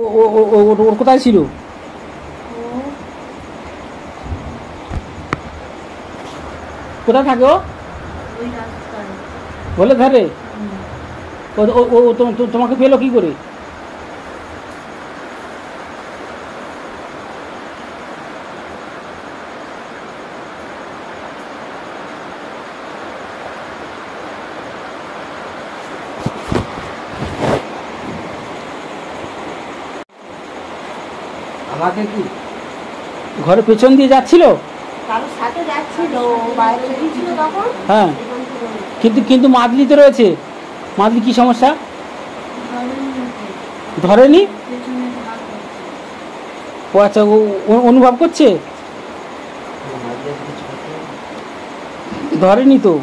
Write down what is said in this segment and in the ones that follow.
ওর কোথায় ছিল? কোথায় থাকে ও? বলে ধারে। ও তোমাকে পেলো কি করে? আমাকে কি ঘরে পেছন দিয়ে যাচ্ছিল? হ্যাঁ, কিন্তু মাদলি তো রয়েছে। মাদলি কি সমস্যা? ধরেনি? ও আচ্ছা, ও অনুভব করছে, ধরেনি তো।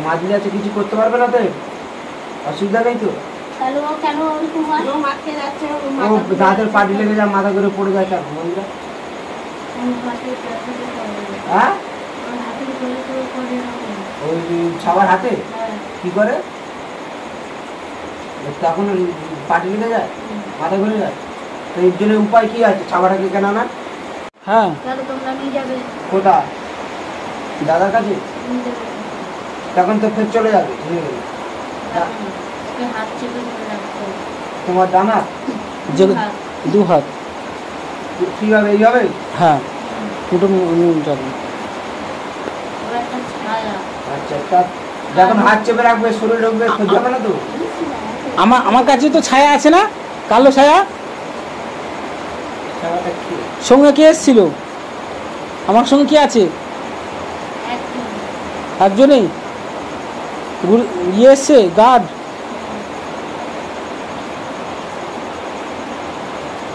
মাদলি আছে, কিছু করতে পারবে না তো? অসুবিধা নেই তো? দাঁতের পাটি লেগে যায়, মাথা করে পড়ে যায় কেন? হ্যাঁ, ওই সবার হাতে কি করে তখন পাটি লেগে যায়, মাথা ঘুরে যায়। তো এর জন্য উপায় কি আছে? ছাবাটাকে কেন না? হ্যাঁ, কোথায়? দাদার কাছে? তখন তো ফের চলে যাবে। তোমার ডানা দু হাত কিভাবে? এইভাবে? হ্যাঁ, দুটো যাবে। আচ্ছা, যখন হাত চেপে রাখবে শরীর ঢুকবে, যাবে না তো? আমার কাছে তো ছায়া আছে না, কালো ছায়া। সঙ্গে কে এসেছিল? আমার সঙ্গে কে আছে? একজনেই ইয়ে এসছে, গার্ড।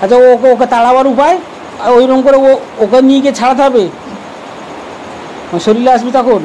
আচ্ছা, ওকে তাড়াবার উপায়? ওইরকম করে ওকে নিয়ে গিয়ে ছাড়াতে হবে, শরীরে আসবে তখন।